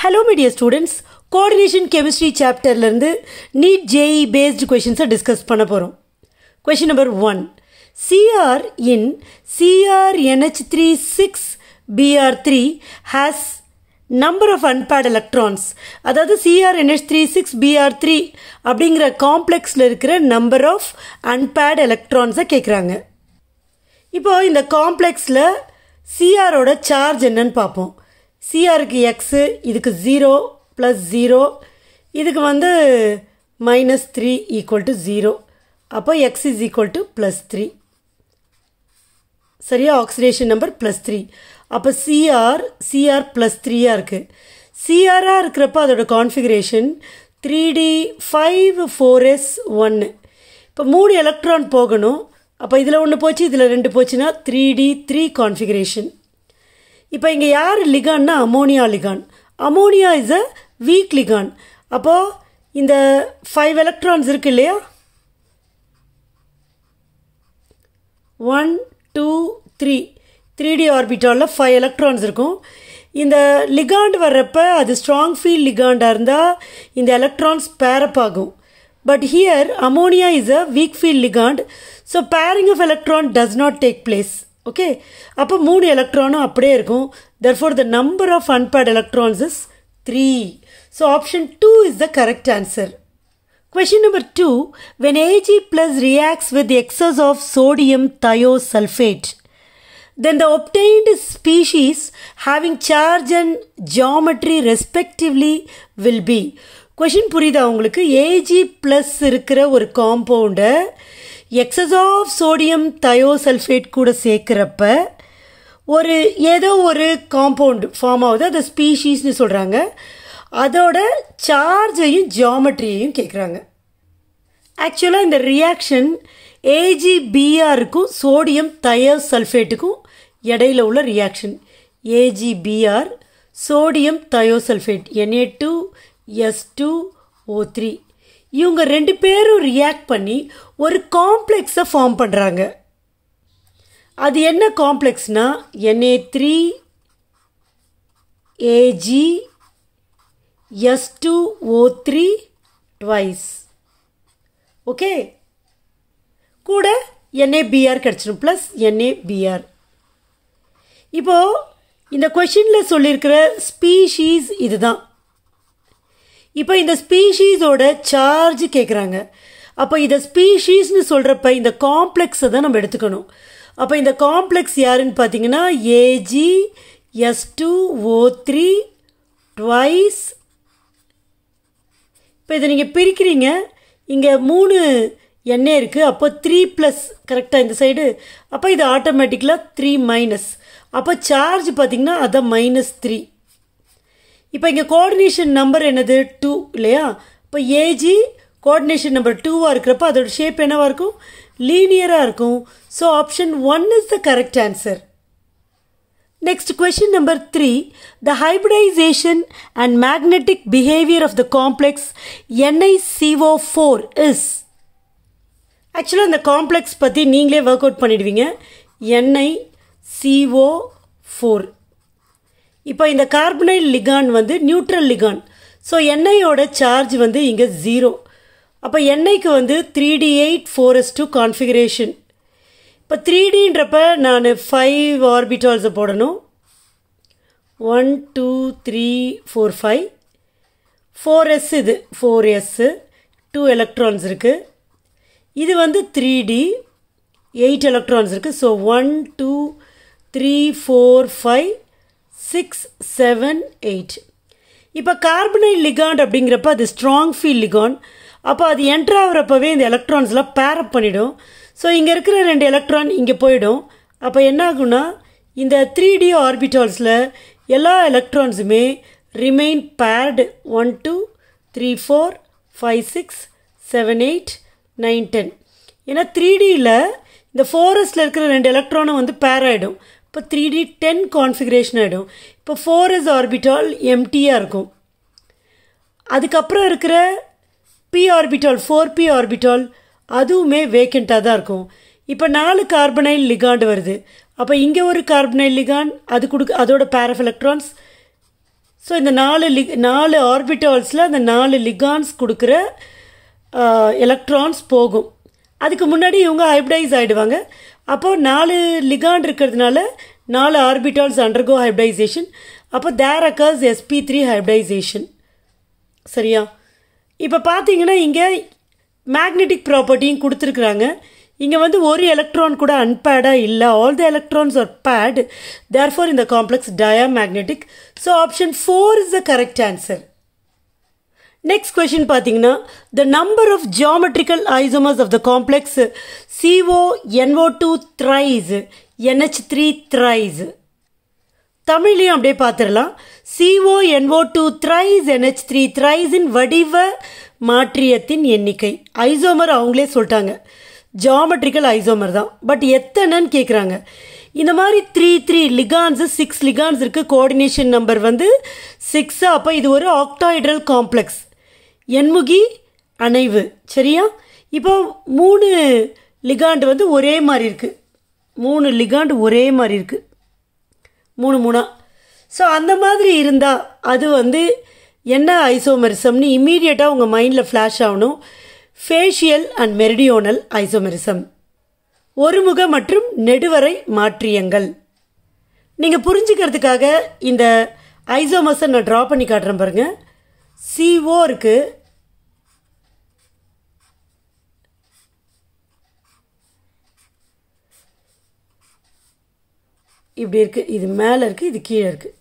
Hello my dear students, coordination chemistry chapter lerந்து NEET JEE based questions discuss பண்ண போறோம். Question number 1. Cr in CrNH36Br3 has number of unpaired electrons. அதாவது CrNH36Br3 அப்படிங்கிற காம்ப்ளெக்ஸ்ல இருக்கிற number of unpaired electrons கேக்குறாங்க. இப்போ இந்த காம்ப்ளெக்ஸ்ல Cr ஓட charge என்னன்னு பாப்போம். Cr க்கு x, இதுக்கு 0 plus 0, இதுக்கு வந்து minus 3 equal to 0. அப்போ x is equal to plus 3. சரியா, oxidation number plus 3. அப்போ Cr plus 3 இருக்கு. Cr இருக்கிறப்ப அதோட configuration 3d5 4s1. இப்போ 3 எலக்ட்ரான் போகணும். அப்போ இதில் ஒன்று போச்சு, இதில் 2 போச்சுன்னா 3d3 configuration. இப்போ இங்கே யார் லிகான்னா ammonia ligand. Ammonia is a weak ligand. அப்போது இந்த 5 எலக்ட்ரான்ஸ் இருக்கு இல்லையா, 1 2 3 3d ஆர்பிட்டாலில் 5 எலக்ட்ரான்ஸ் இருக்கும். இந்த லிகாண்ட் வர்றப்ப அது ஸ்ட்ராங் ஃபீல்ட் லிகாண்டாக இருந்தால் இந்த எலக்ட்ரான்ஸ் பேரப் ஆகும். But here ammonia is a weak field ligand, so pairing of electron does not take place. Okay, அப்போ 3 எலக்ட்ரானும் அப்படியே இருக்கும். therefore the number of unpaired electrons is 3. so option 2 is the correct answer. Question number 2. When Ag plus reacts with the excess of sodium thiosulfate, then the obtained species having charge and geometry respectively will be. Question புரியுதா உங்களுக்கு? Ag plus இருக்கிற ஒரு காம்பவுண்டை excess of sodium thiosulfate கூட சேர்க்கிறப்ப ஒரு ஏதோ ஒரு compound form ஆகுது, அதை ஸ்பீஷீஸ்னு சொல்கிறாங்க. அதோட சார்ஜையும் ஜியாமெட்ரியையும் கேட்குறாங்க. ஆக்சுவலாக இந்த ரியாக்ஷன் AgBrக்கும் சோடியம் தயோசல்ஃபேட்டுக்கும் இடையில உள்ள reaction. AgBr sodium thiosulphate Na2S2O3, இவங்க 2 பேரும் ரியாக்ட் பண்ணி ஒரு காம்ப்ளெக்ஸை ஃபார்ம் பண்ணுறாங்க. அது என்ன காம்ப்ளெக்ஸ்னா Na3AgS2O3 ட்வைஸ். ஓகே, கூட NaBr கிடச்சிடும் ப்ளஸ் NaBr. இப்போது இந்த கொஷினில் சொல்லியிருக்கிற ஸ்பீஷீஸ் இதுதான். இப்போ இந்த ஸ்பீஷீஸோட சார்ஜ் கேட்குறாங்க. அப்போ இதை ஸ்பீஷீஸ்னு சொல்கிறப்ப இந்த காம்ப்ளெக்ஸை தான் நம்ம எடுத்துக்கணும். அப்போ இந்த காம்ப்ளெக்ஸ் யாருன்னு பார்த்தீங்கன்னா AgS2O3 ட்வைஸ். இப்போ இதை நீங்கள் பிரிக்கிறீங்க, இங்கே 3 Na இருக்குது, அப்போ 3 ப்ளஸ் கரெக்டாக இந்த சைடு, அப்போ இது ஆட்டோமேட்டிக்கலாக 3 மைனஸ். அப்போ சார்ஜ் பார்த்திங்கன்னா அதை -3. இப்போ இங்கே கோஆர்டினேஷன் நம்பர் என்னது 2 இல்லையா, இப்போ Ag கோஆர்டினேஷன் நம்பர் 2வாக இருக்கிறப்ப அதோட ஷேப் என்னவாக இருக்கும், லீனியராக இருக்கும். So option 1 is the correct answer. Next question number 3. The hybridisation and magnetic behaviour of the complex NiCO4 is. ஆக்சுவலாக இந்த காம்ப்ளெக்ஸ் பற்றி நீங்களே ஒர்க் அவுட் பண்ணிடுவீங்க. NiCO4. இப்போ இந்த கார்பனைல் லிகான் வந்து நியூட்ரல் லிகான். ஸோ Niயோட சார்ஜ் வந்து இங்கே 0. அப்போ Niக்கு வந்து 3d8 4s2 கான்ஃபிகரேஷன். இப்போ 3Dன்றப்ப நான் 5 ஆர்பிட்டால்ஸை போடணும். 1 2 3 4 5. 4s இது 4s 2 எலக்ட்ரான்ஸ் இருக்குது. இது வந்து 3D 8 எலக்ட்ரான்ஸ் இருக்குது. ஸோ 1 2 3 4 5 6 7 8. இப்போ கார்பனைல் லிகாண்ட் அப்படிங்கிறப்ப அது ஸ்ட்ராங் ஃபீல்ட் லிகான். அப்போ அது என்ட்ரு ஆகிறப்பவே இந்த எலக்ட்ரான்ஸ்லாம் பேரப் பண்ணிடும். ஸோ இங்கே இருக்கிற 2 எலக்ட்ரான் இங்கே போயிடும். அப்போ என்ன ஆகும்னா இந்த 3D ஆர்பிட்டால்ஸில் எல்லா எலக்ட்ரான்ஸுமே ரிமைன் பேர்டு. 1 2 3 4 5 6 7 8 9 10. ஏன்னா 3Dயில் இந்த 4sல இருக்கிற 2 எலக்ட்ரானும் வந்து பேர் ஆகிடும். இப்போ 3D 10 கான்ஃபிகரேஷன் ஆகிடும். இப்போ 4s ஆர்பிட்டால் எம்டியாக இருக்கும். அதுக்கப்புறம் இருக்கிற p ஆர்பிட்டால் 4p ஆர்பிட்டால் அதுவுமே வேக்கண்ட்டாக தான் இருக்கும். இப்போ 4 கார்பனைல் லிகாண்ட் வருது. அப்போ இங்கே ஒரு கார்பனைல் லிகாண்ட், அது அதோட பேர் ஆஃப் எலக்ட்ரான்ஸ் ஸோ இந்த 4 ஆர்பிட்டால்ஸில் அந்த 4 லிகான்ஸ் கொடுக்குற எலக்ட்ரான்ஸ் போகும். அதுக்கு முன்னாடி இவங்க ஹைப்ரைஸ் ஆகிடுவாங்க. அப்போது 4 லிகான் இருக்கிறதுனால 4 ஆர்பிட்டால்ஸ் அண்டர்கோ ஹைப்ரைசேஷன். அப்போ தேர் அக்கர்ஸ் sp3 ஹைப்ரைசேஷன். சரியா? இப்போ பார்த்தீங்கன்னா இங்கே மேக்னெட்டிக் ப்ராப்பர்ட்டியும் கொடுத்துருக்குறாங்க. இங்கே வந்து ஒரு எலக்ட்ரான் கூட அன்பேடாக இல்லை. All the electrons are paired. Therefore இந்த complex diamagnetic. So option 4 is the correct answer. Next question பார்த்தீங்கன்னா the number of geometrical isomers of the complex CO NO2 thrice NH3 thrice. தமிழ்லையும் அப்படியே பார்த்துடலாம். CO NO2 thrice NH3 thrice இன் வடிவ மாற்றியத்தின் எண்ணிக்கை. Isomer அவங்களே சொல்லிட்டாங்க, geometrical isomer தான். But எத்தனைன்னு கேட்குறாங்க. இந்த மாதிரி 3 லிகான்ஸு 6 லிகான்ஸ் இருக்குது. கோஆர்டினேஷன் நம்பர் வந்து 6. அப்போ இது ஒரு ஆக்டாஹைட்ரல் காம்ப்ளெக்ஸ், எண்முகி அணைவு. சரியா? இப்போ 3 லிகாண்டு வந்து ஒரே மாதிரி இருக்குது. 3 லிகாண்டு ஒரே மாதிரி இருக்குது, 3 ஸோ அந்த மாதிரி இருந்தால் அது வந்து என்ன ஐசோமெரிசம்னு இம்மீடியட்டாக உங்கள் மைண்டில் ஃப்ளாஷ் ஆகணும். ஃபேஷியல் அண்ட் மெரிடியோனல் ஐசோமெரிசம், ஒருமுக மற்றும் நெடுவரை மாற்றியங்கள். நீங்கள் புரிஞ்சுக்கிறதுக்காக இந்த ஐசோமர்ஸை நான் ட்ரா பண்ணி காட்டுறேன் பாருங்கள். CO இருக்குது, இப்படி இருக்குது, இது மேலே இருக்குது, இது கீழே இருக்குது.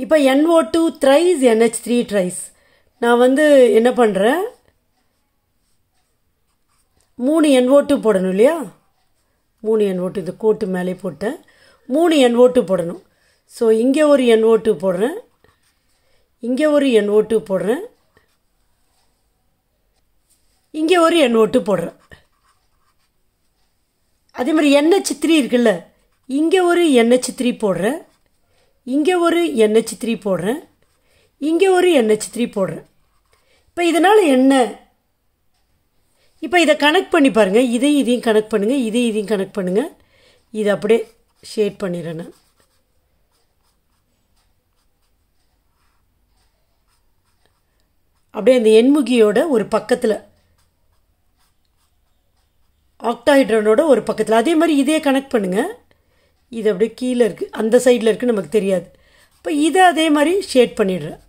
இப்போ NO2 thrice NH3 thrice. நான் வந்து என்ன பண்ணுறேன், 3 NO2 போடணும் இல்லையா? 3 NO2 இந்த கோட்டு மேலே போட்டேன். 3 NO2 போடணும். ஸோ இங்கே ஒரு NO2 போடுறேன், இங்கே ஒரு NO2 போடுறேன், இங்கே ஒரு NO2 போடுறேன். அதே மாதிரி NH3 இருக்குல்ல, இங்கே ஒரு NH3 போடுறேன், இங்கே ஒரு NH3 போடுறேன், இங்கே ஒரு NH3 போடுறேன். இப்போ இதனால் என்ன, இப்போ இதை கனெக்ட் பண்ணி பாருங்கள். இதையும் கனெக்ட் பண்ணுங்கள், இதையும் கனெக்ட் பண்ணுங்கள். இதை அப்படியே ஷேட் பண்ணிடுறேன் நான். அப்படியே இந்த எண்முகியோட ஒரு பக்கத்தில், ஆக்டாஹைட்ரனோட ஒரு பக்கத்தில். அதே மாதிரி இதே கனெக்ட் பண்ணுங்கள். இது அப்படியே கீழே இருக்குது, அந்த சைடில் இருக்குது, நமக்கு தெரியாது. இப்போ இதை அதே மாதிரி ஷேட் பண்ணிடுறேன்.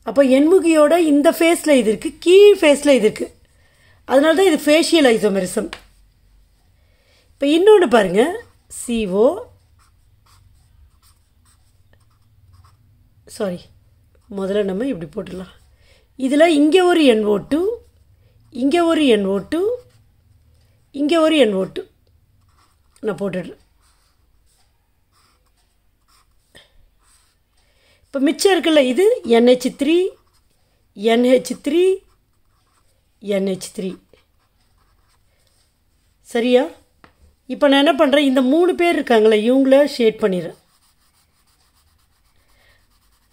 அப்போ எண்முகியோட இந்த ஃபேஸில் இது இருக்குது, கீழ் ஃபேஸில் இது இருக்குது. அதனால தான் இது ஃபேஷியல் ஐசோமெரிசம். இப்போ இன்னொன்று பாருங்கள், CO முதல்ல நம்ம இப்படி போட்டுடலாம். இதில் இங்கே ஒரு NO2, இங்கே ஒரு NO2, இங்கே ஒரு NO2 நான் போட்டுடுறேன். இப்போ மிச்சம் இருக்குல்ல, இது NH3 NH3 NH3. சரியா? இப்போ நான் என்ன பண்ணுறேன், இந்த 3 பேர் இருக்காங்களே இவங்கள ஷேட் பண்ணிடுறேன்.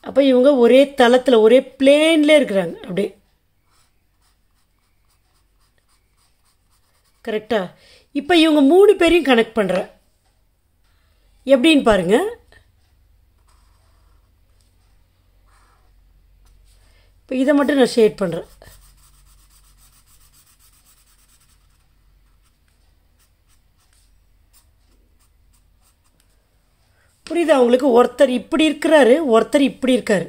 அப்போ இவங்க ஒரே தளத்தில் ஒரே பிளேன்லேயே இருக்கிறாங்க. அப்படியே கரெக்டாக. இப்போ இவங்க 3 பேரையும் கனெக்ட் பண்ணுறேன். எப்படின்னு பாருங்கள். இப்போ இதை மட்டும் நான் ஷேட் பண்ணுறேன். புரியுதா உங்களுக்கு? ஒருத்தர் இப்படி இருக்கிறாரு, ஒருத்தர் இப்படி இருக்காரு.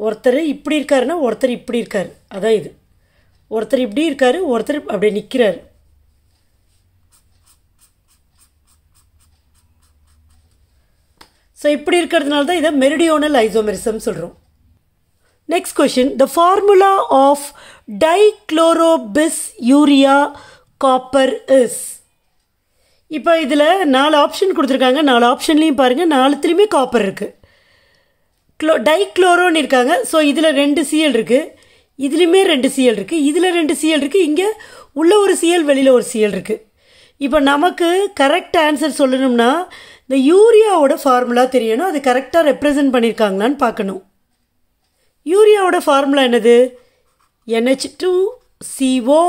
ஒருத்தர் இப்படி இருக்காருன்னா ஒருத்தர் இப்படி இருக்காரு. அதான் இது. ஒருத்தர் இப்படி இருக்காரு, ஒருத்தர் அப்படியே நிற்கிறாரு. ஸோ இப்படி இருக்கிறதுனால தான் இதை மெரிடியோனல் ஐசோமெரிசம் சொல்கிறோம். Next question, the formula of dichlorobisurea copper is. இப்போ இதில் 4 ஆப்ஷன் கொடுத்துருக்காங்க. 4 ஆப்ஷன்லேயும் பாருங்கள், 4த்துலேயுமே காப்பர் இருக்குது. டைக்ளோரோன்னு இருக்காங்க. ஸோ இதில் 2 Cl இருக்குது, இதுலேயுமே 2 Cl இருக்குது, இதில் 2 Cl இருக்குது, இங்கே உள்ள ஒரு Cl வெளியில் ஒரு Cl இருக்குது. இப்போ நமக்கு கரெக்ட் ஆன்சர் சொல்லணும்னா இந்த யூரியாவோட ஃபார்முலா தெரியணும். அது கரெக்டாக ரெப்ரசன்ட் பண்ணியிருக்காங்களான்னு பார்க்கணும். யூரியாவோட ஃபார்முலா என்னது? NH2CO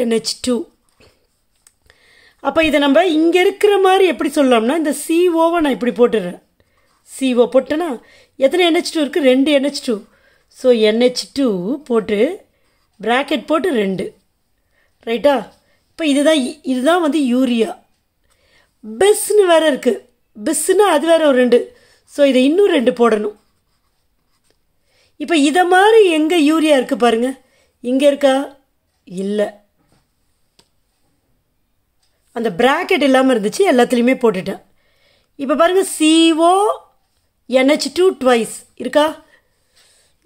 NH2. அப்போ இதை நம்ம இங்கே இருக்கிற மாதிரி எப்படி சொல்லலாம்னா, இந்த COவை நான் இப்படி போட்டுடுறேன். CO போட்டேன்னா எத்தனை NH2 இருக்குது? 2 NH2. ஸோ NH2 போட்டு ப்ராக்கெட் போட்டு 2 ரைட்டா. இப்போ இதுதான் வந்து யூரியா. பிஸ்ன்னு வேறு இருக்குது. பிஸ்ஸுன்னா அது வேறு ஒரு 2. ஸோ இதை இன்னும் 2 போடணும். இப்போ இதை மாதிரி எங்கே யூரியா இருக்குது பாருங்கள். இங்கே இருக்கா? இல்லை. அந்த ப்ராக்கெட் இல்லாமல் இருந்துச்சு, எல்லாத்துலேயுமே போட்டுட்டேன். இப்போ பாருங்கள், CO NH2 ட்வைஸ் இருக்கா?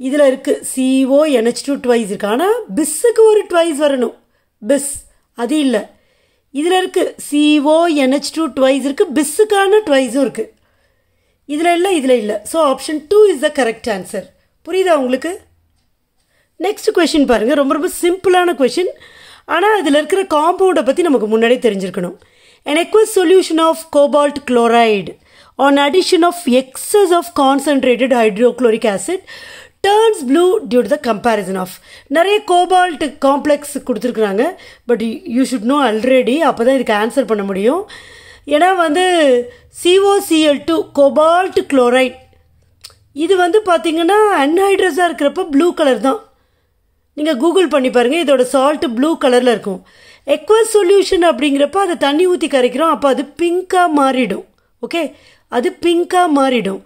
இதில் இருக்குது CO NH2 ட்வைஸ் இருக்கு. ஆனால் பிஸ்ஸுக்கு ஒரு ட்வைஸ் வரணும். பிஸ் அது இல்லை. இதில் இருக்குது CO NH2 ட்வைஸ் இருக்குது, பிஸ்ஸுக்கான ட்வைஸும் இருக்குது. இதில் இல்லை, இதில் இல்லை. So option 2 is the correct answer. புரியுதா உங்களுக்கு? நெக்ஸ்ட் கொஷின் பாருங்கள். ரொம்ப ரொம்ப சிம்பிளான கொஷின். ஆனால் இதில் இருக்கிற காம்பவுண்டை பற்றி நமக்கு முன்னாடியே தெரிஞ்சிருக்கணும். An aqueous solution of cobalt chloride on addition of excess of concentrated hydrochloric acid turns blue due to the comparison of. நிறைய கோபால்ட் காம்ப்ளெக்ஸ் கொடுத்துருக்குறாங்க. But you should know already. அப்போ தான் இதுக்கு ஆன்சர் பண்ண முடியும். ஏன்னா வந்து COCl2 கோபால்ட் குளோரைட் இது வந்து பார்த்திங்கன்னா அன்ஹைட்ரஸாக இருக்கிறப்ப ப்ளூ கலர் தான். நீங்கள் கூகுள் பண்ணி பாருங்கள், இதோட சால்ட்டு ப்ளூ கலரில் இருக்கும். எக்வஸ் சொல்யூஷன் அப்படிங்கிறப்ப அதை தண்ணி ஊற்றி கரைக்கிறோம், அப்போ அது பிங்காக மாறிடும். ஓகே, அது பிங்காக மாறிடும்.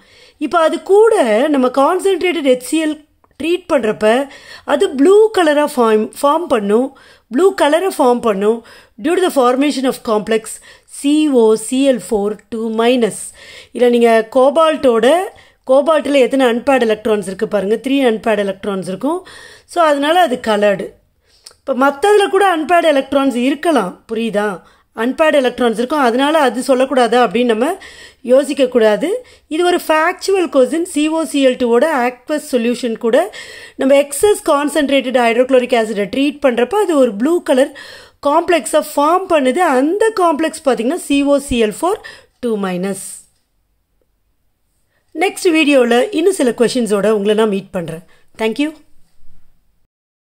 இப்போ அது கூட நம்ம கான்சென்ட்ரேட்டட் HCl ட்ரீட் பண்ணுறப்ப அது ப்ளூ கலராக ஃபார்ம் பண்ணும். ப்ளூ கலரை ஃபார்ம் பண்ணும் due to the formation of complex COCl4 2-. இல்லை நீங்கள் கோபால்ட்டில் எத்தனை அன்பேட் எலக்ட்ரான்ஸ் இருக்குது பாருங்கள். 3 அன்பேட் எலக்ட்ரான்ஸ் இருக்கும். ஸோ அதனால் அது கலர்டு. இப்போ மற்றதில் கூட அன்பேட் எலக்ட்ரான்ஸ் இருக்கலாம். புரியுதா? அன்பேட் எலக்ட்ரான்ஸ் இருக்கும், அதனால் அது சொல்லக்கூடாதா அப்படின்னு நம்ம யோசிக்கக்கூடாது. இது ஒரு ஃபேக்சுவல் கொஸ்டின். COCl2ஓட ஆக்வஸ் சொல்யூஷன் கூட நம்ம எக்ஸஸ் கான்சன்ட்ரேட்டட் ஹைட்ரோக்ளோரிக் ஆசிடை ட்ரீட் பண்ணுறப்ப அது ஒரு ப்ளூ கலர் காம்ப்ளெக்ஸை ஃபார்ம் பண்ணுது. அந்த காம்ப்ளெக்ஸ் பார்த்திங்கன்னா COCl4 2-. நெக்ஸ்ட் வீடியோவில் இன்னும் சில கொஷின்ஸோடு உங்களை நான் மீட் பண்ணுறேன். தேங்க்யூ.